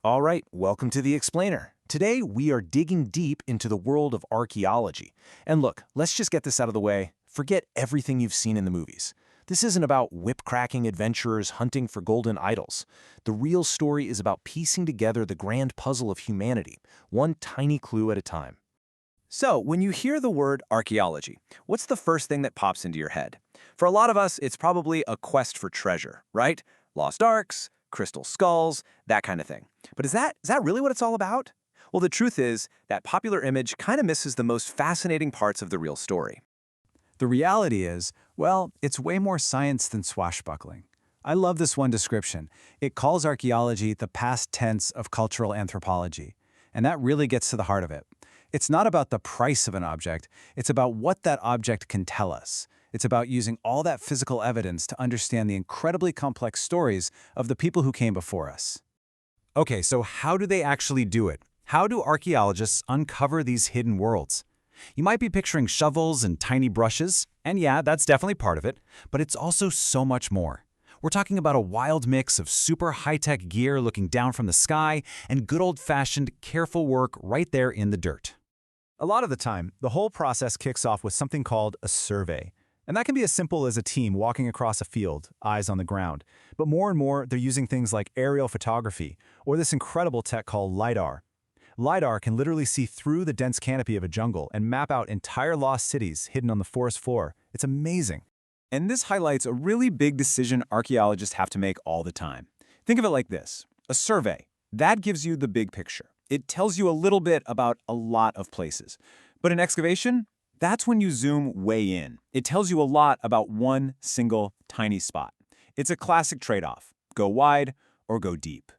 All right, welcome to The Explainer. Today, we are digging deep into the world of archaeology. And look, let's just get this out of the way. Forget everything you've seen in the movies. This isn't about whip-cracking adventurers hunting for golden idols. The real story is about piecing together the grand puzzle of humanity, one tiny clue at a time. So, when you hear the word archaeology, what's the first thing that pops into your head? For a lot of us, it's probably a quest for treasure, right? Lost arks, crystal skulls, that kind of thing. But is that really what it's all about? Well, the truth is that popular image kind of misses the most fascinating parts of the real story. The reality is, well, it's way more science than swashbuckling. I love this one description. It calls archaeology the past tense of cultural anthropology, and that really gets to the heart of it. It's not about the price of an object, it's about what that object can tell us. It's about using all that physical evidence to understand the incredibly complex stories of the people who came before us. Okay, so how do they actually do it? How do archaeologists uncover these hidden worlds? You might be picturing shovels and tiny brushes, and yeah, that's definitely part of it, but it's also so much more. We're talking about a wild mix of super high-tech gear looking down from the sky and good old-fashioned, careful work right there in the dirt. A lot of the time, the whole process kicks off with something called a survey. And that can be as simple as a team walking across a field, eyes on the ground. But more and more, they're using things like aerial photography, or this incredible tech called LiDAR. LiDAR can literally see through the dense canopy of a jungle and map out entire lost cities hidden on the forest floor. It's amazing. And this highlights a really big decision archaeologists have to make all the time. Think of it like this: a survey. That gives you the big picture. It tells you a little bit about a lot of places. But an excavation? That's when you zoom way in. It tells you a lot about one single tiny spot. It's a classic trade-off: go wide or go deep.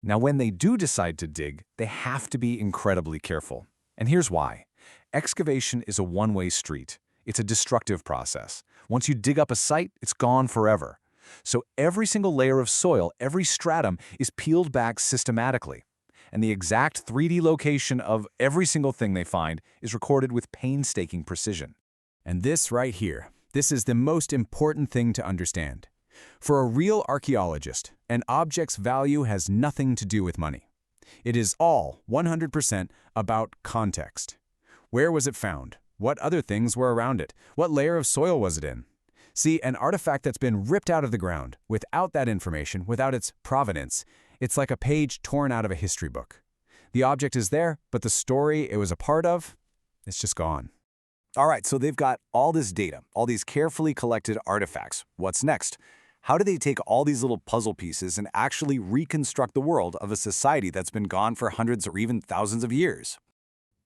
Now, when they do decide to dig, they have to be incredibly careful. And here's why. Excavation is a one-way street. It's a destructive process. Once you dig up a site, it's gone forever. So every single layer of soil, every stratum, is peeled back systematically. And the exact 3D location of every single thing they find is recorded with painstaking precision. And this right here, this is the most important thing to understand. For a real archaeologist, an object's value has nothing to do with money. It is all 100% about context. Where was it found? What other things were around it? What layer of soil was it in? See, an artifact that's been ripped out of the ground, without that information, without its provenance, it's like a page torn out of a history book. The object is there, but the story it was a part of, it's just gone. All right, so they've got all this data, all these carefully collected artifacts. What's next? How do they take all these little puzzle pieces and actually reconstruct the world of a society that's been gone for hundreds or even thousands of years?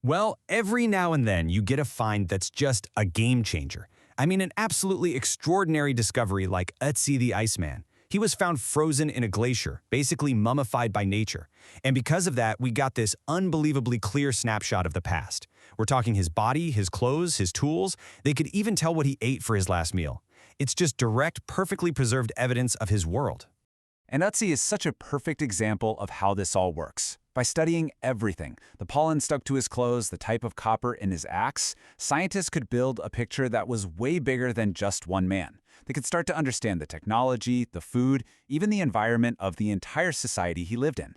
Well, every now and then you get a find that's just a game changer. I mean, an absolutely extraordinary discovery like Ötzi the Iceman. He was found frozen in a glacier, basically mummified by nature. And because of that, we got this unbelievably clear snapshot of the past. We're talking his body, his clothes, his tools. They could even tell what he ate for his last meal. It's just direct, perfectly preserved evidence of his world. And Ötzi is such a perfect example of how this all works. By studying everything, the pollen stuck to his clothes, the type of copper in his axe, scientists could build a picture that was way bigger than just one man. They could start to understand the technology, the food, even the environment of the entire society he lived in.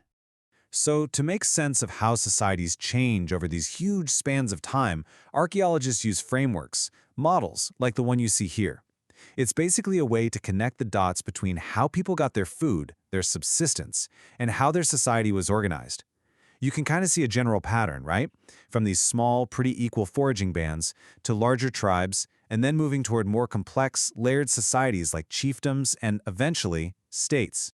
So, to make sense of how societies change over these huge spans of time, archaeologists use frameworks, models, like the one you see here. It's basically a way to connect the dots between how people got their food, their subsistence, and how their society was organized. You can kind of see a general pattern, right? From these small, pretty equal foraging bands to larger tribes, and then moving toward more complex, layered societies like chiefdoms and, eventually, states.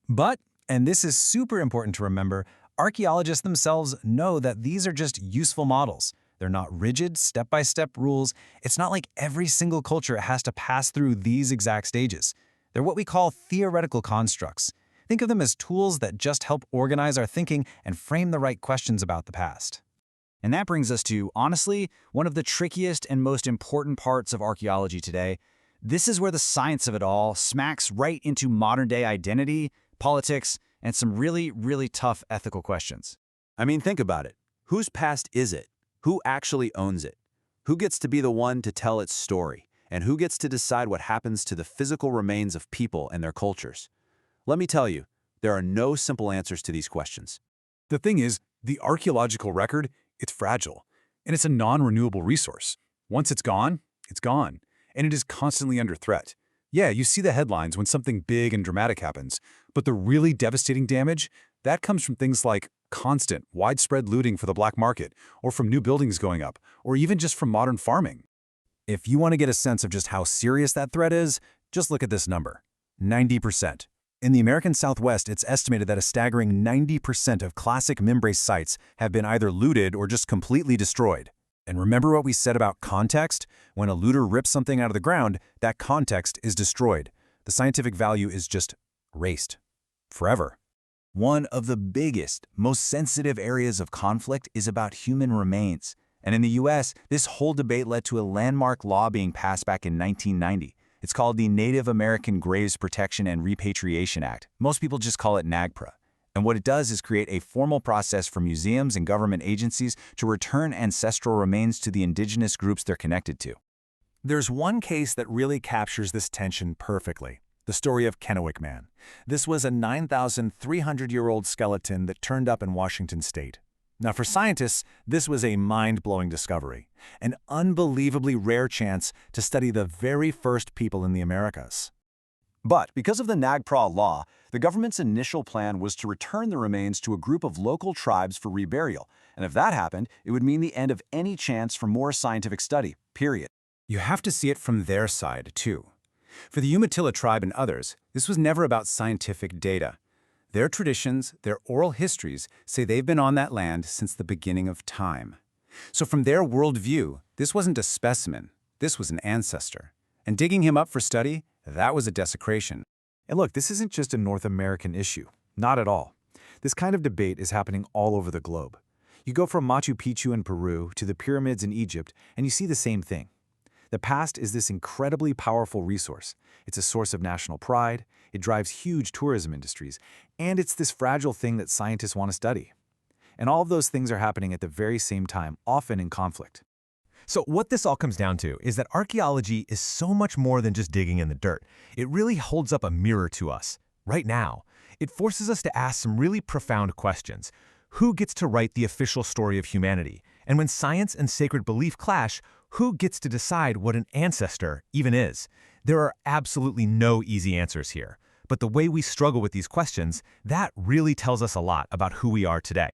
But, and this is super important to remember, archaeologists themselves know that these are just useful models. They're not rigid, step-by-step rules. It's not like every single culture has to pass through these exact stages. They're what we call theoretical constructs. Think of them as tools that just help organize our thinking and frame the right questions about the past. And that brings us to, honestly, one of the trickiest and most important parts of archaeology today. This is where the science of it all smacks right into modern-day identity, politics, and some really, really tough ethical questions. I mean, think about it. Whose past is it? Who actually owns it? Who gets to be the one to tell its story? And who gets to decide what happens to the physical remains of people and their cultures? Let me tell you, There are no simple answers to these questions. The thing is, the archaeological record, it's fragile, and it's a non-renewable resource. Once it's gone, and it is constantly under threat. Yeah, you see the headlines when something big and dramatic happens, but the really devastating damage, that comes from things like constant, widespread looting for the black market, or from new buildings going up, or even just from modern farming. If you want to get a sense of just how serious that threat is, just look at this number: 90%. In the American Southwest, it's estimated that a staggering 90% of classic Mimbres sites have been either looted or just completely destroyed. And remember what we said about context? When a looter rips something out of the ground, that context is destroyed. The scientific value is just erased. Forever. One of the biggest, most sensitive areas of conflict is about human remains. And in the US, this whole debate led to a landmark law being passed back in 1990. It's called the Native American Graves Protection and Repatriation Act. Most people just call it NAGPRA. And what it does is create a formal process for museums and government agencies to return ancestral remains to the indigenous groups they're connected to. There's one case that really captures this tension perfectly: the story of Kennewick Man. This was a 9,300-year-old skeleton that turned up in Washington state. Now, for scientists, this was a mind-blowing discovery, an unbelievably rare chance to study the very first people in the Americas. But because of the NAGPRA law, the government's initial plan was to return the remains to a group of local tribes for reburial. And if that happened, it would mean the end of any chance for more scientific study, period. You have to see it from their side, too. For the Umatilla tribe and others, this was never about scientific data. Their traditions, their oral histories, say they've been on that land since the beginning of time. So from their worldview, this wasn't a specimen, this was an ancestor. And digging him up for study, that was a desecration. And look, this isn't just a North American issue. Not at all. This kind of debate is happening all over the globe. You go from Machu Picchu in Peru to the pyramids in Egypt, and you see the same thing. The past is this incredibly powerful resource. It's a source of national pride, it drives huge tourism industries, and it's this fragile thing that scientists want to study. And all of those things are happening at the very same time, often in conflict. So what this all comes down to is that archaeology is so much more than just digging in the dirt. It really holds up a mirror to us, right now. It forces us to ask some really profound questions. Who gets to write the official story of humanity? And when science and sacred belief clash, who gets to decide what an ancestor even is? There are absolutely no easy answers here. But the way we struggle with these questions, that really tells us a lot about who we are today.